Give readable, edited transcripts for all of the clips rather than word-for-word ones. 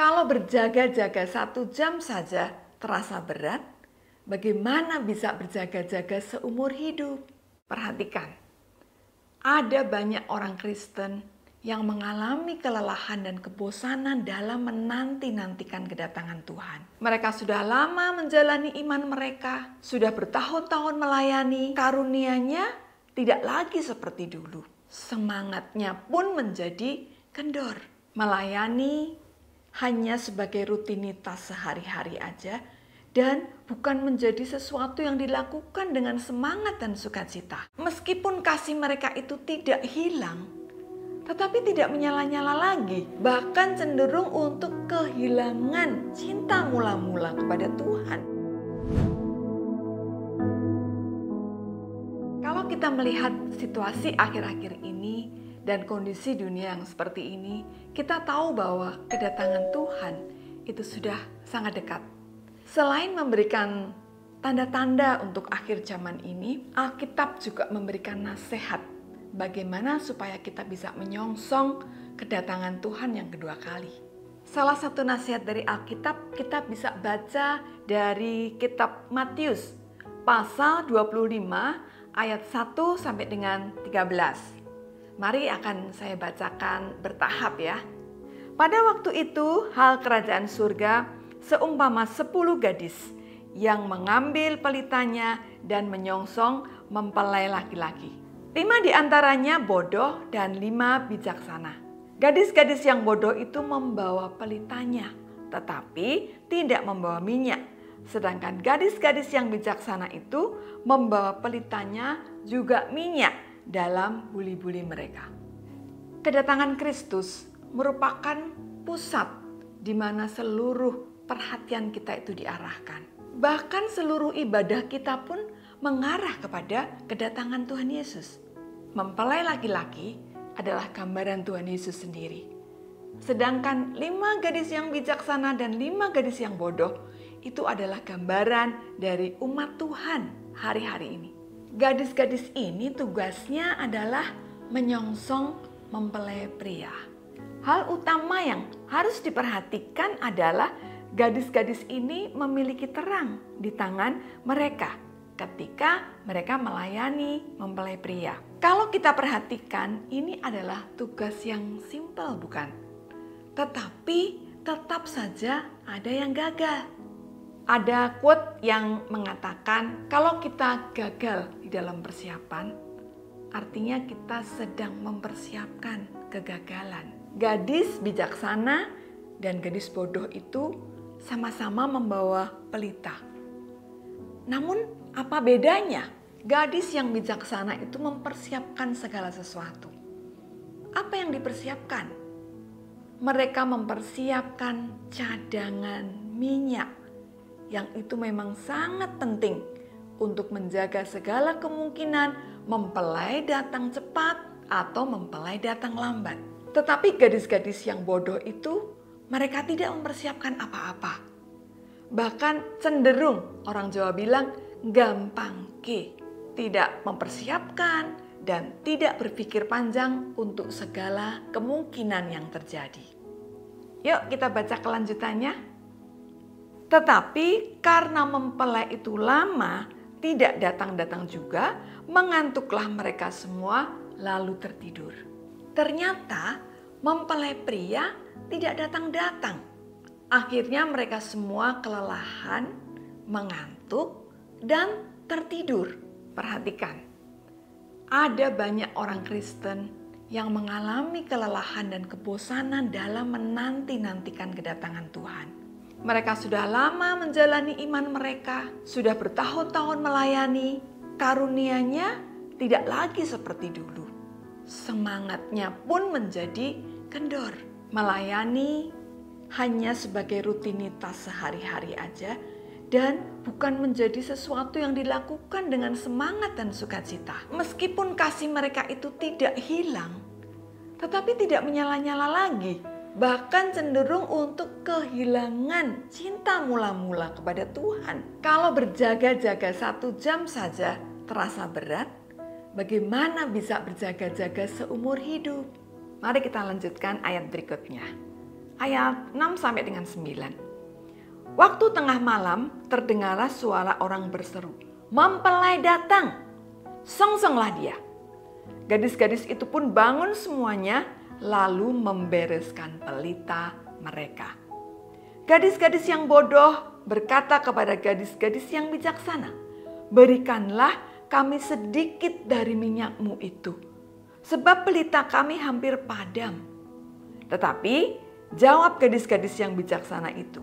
Kalau berjaga-jaga 1 jam saja terasa berat, bagaimana bisa berjaga-jaga seumur hidup? Perhatikan, ada banyak orang Kristen yang mengalami kelelahan dan kebosanan dalam menanti-nantikan kedatangan Tuhan. Mereka sudah lama menjalani iman mereka, sudah bertahun-tahun melayani, karunia-Nya tidak lagi seperti dulu. Semangatnya pun menjadi kendor. Melayani hanya sebagai rutinitas sehari-hari aja dan bukan menjadi sesuatu yang dilakukan dengan semangat dan sukacita. Meskipun kasih mereka itu tidak hilang, tetapi tidak menyala-nyala lagi, bahkan cenderung untuk kehilangan cinta mula-mula kepada Tuhan. Kalau kita melihat situasi akhir-akhir ini dan kondisi dunia yang seperti ini, kita tahu bahwa kedatangan Tuhan itu sudah sangat dekat. Selain memberikan tanda-tanda untuk akhir zaman ini, Alkitab juga memberikan nasihat bagaimana supaya kita bisa menyongsong kedatangan Tuhan yang kedua kali. Salah satu nasihat dari Alkitab kita bisa baca dari kitab Matius pasal 25 ayat 1 sampai dengan 13. Mari akan saya bacakan bertahap ya. Pada waktu itu hal kerajaan surga seumpama 10 gadis yang mengambil pelitanya dan menyongsong mempelai laki-laki. 5 di antaranya bodoh dan 5 bijaksana. Gadis-gadis yang bodoh itu membawa pelitanya, tetapi tidak membawa minyak. Sedangkan gadis-gadis yang bijaksana itu membawa pelitanya juga minyak dalam buli-buli mereka. Kedatangan Kristus merupakan pusat di mana seluruh perhatian kita itu diarahkan. Bahkan seluruh ibadah kita pun mengarah kepada kedatangan Tuhan Yesus. Mempelai laki-laki adalah gambaran Tuhan Yesus sendiri. Sedangkan 5 gadis yang bijaksana dan 5 gadis yang bodoh itu adalah gambaran dari umat Tuhan hari-hari ini. Gadis-gadis ini tugasnya adalah menyongsong mempelai pria. Hal utama yang harus diperhatikan adalah gadis-gadis ini memiliki terang di tangan mereka ketika mereka melayani mempelai pria. Kalau kita perhatikan, ini adalah tugas yang simpel bukan? Tetapi tetap saja ada yang gagal. Ada quote yang mengatakan kalau kita gagal di dalam persiapan, artinya kita sedang mempersiapkan kegagalan. Gadis bijaksana dan gadis bodoh itu sama-sama membawa pelita. Namun apa bedanya? Gadis yang bijaksana itu mempersiapkan segala sesuatu. Apa yang dipersiapkan? Mereka mempersiapkan cadangan minyak yang itu memang sangat penting untuk menjaga segala kemungkinan mempelai datang cepat atau mempelai datang lambat. Tetapi gadis-gadis yang bodoh itu mereka tidak mempersiapkan apa-apa. Bahkan cenderung orang Jawa bilang gampang ke, tidak mempersiapkan dan tidak berpikir panjang untuk segala kemungkinan yang terjadi. Yuk kita baca kelanjutannya. Tetapi karena mempelai itu lama, tidak datang-datang juga, mengantuklah mereka semua lalu tertidur. Ternyata mempelai pria tidak datang-datang. Akhirnya mereka semua kelelahan, mengantuk, dan tertidur. Perhatikan, ada banyak orang Kristen yang mengalami kelelahan dan kebosanan dalam menanti-nantikan kedatangan Tuhan. Mereka sudah lama menjalani iman mereka, sudah bertahun-tahun melayani, karunia-Nya tidak lagi seperti dulu. Semangatnya pun menjadi kendor. Melayani hanya sebagai rutinitas sehari-hari aja dan bukan menjadi sesuatu yang dilakukan dengan semangat dan sukacita. Meskipun kasih mereka itu tidak hilang, tetapi tidak menyala-nyala lagi. Bahkan cenderung untuk kehilangan cinta mula-mula kepada Tuhan. Kalau berjaga-jaga 1 jam saja terasa berat, bagaimana bisa berjaga-jaga seumur hidup? Mari kita lanjutkan ayat berikutnya. ayat 6 sampai dengan 9. Waktu tengah malam terdengarlah suara orang berseru, "Mempelai datang, songsonglah dia." Gadis-gadis itu pun bangun semuanya lalu membereskan pelita mereka. Gadis-gadis yang bodoh berkata kepada gadis-gadis yang bijaksana, "Berikanlah kami sedikit dari minyakmu itu, sebab pelita kami hampir padam." Tetapi jawab gadis-gadis yang bijaksana itu,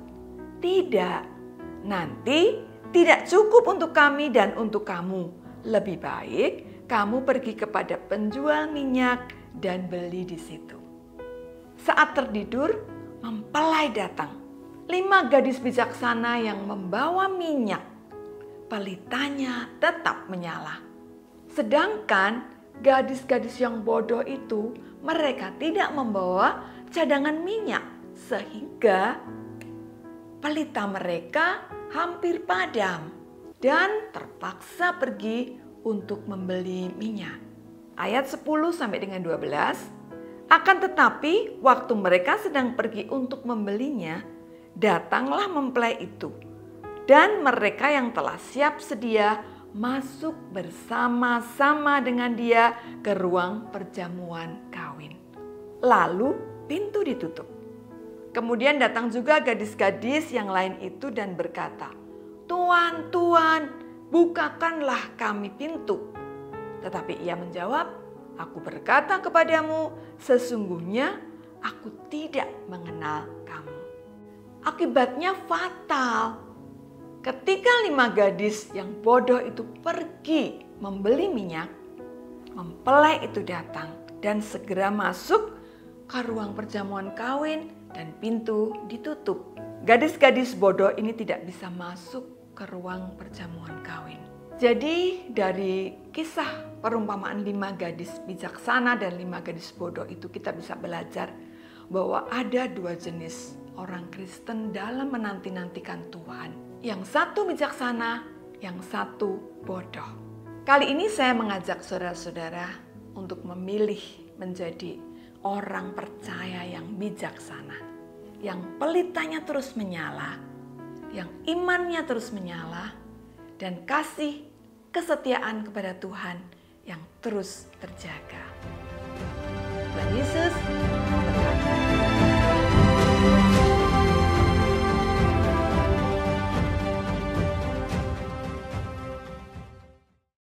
"Tidak, nanti tidak cukup untuk kami dan untuk kamu. Lebih baik kamu pergi kepada penjual minyak dan beli di situ." Saat tertidur, mempelai datang. 5 gadis bijaksana yang membawa minyak, pelitanya tetap menyala. Sedangkan gadis-gadis yang bodoh itu, mereka tidak membawa cadangan minyak, sehingga pelita mereka hampir padam dan terpaksa pergi untuk membeli minyak. Ayat 10 sampai dengan 12. Akan tetapi waktu mereka sedang pergi untuk membelinya, datanglah mempelai itu, dan mereka yang telah siap sedia masuk bersama-sama dengan dia ke ruang perjamuan kawin. Lalu pintu ditutup. Kemudian datang juga gadis-gadis yang lain itu dan berkata, "Tuan, Tuan, bukakanlah kami pintu." Tetapi ia menjawab, "Aku berkata kepadamu, sesungguhnya aku tidak mengenal kamu." Akibatnya fatal. Ketika 5 gadis yang bodoh itu pergi membeli minyak, mempelai itu datang dan segera masuk ke ruang perjamuan kawin dan pintu ditutup. Gadis-gadis bodoh ini tidak bisa masuk ke ruang perjamuan kawin. Jadi dari kisah perumpamaan 5 gadis bijaksana dan 5 gadis bodoh itu kita bisa belajar bahwa ada 2 jenis orang Kristen dalam menanti-nantikan Tuhan. Yang satu bijaksana, yang satu bodoh. Kali ini saya mengajak saudara-saudara untuk memilih menjadi orang percaya yang bijaksana. Yang pelitanya terus menyala, yang imannya terus menyala, dan kasih kesetiaan kepada Tuhan yang terus terjaga. Tuhan Yesus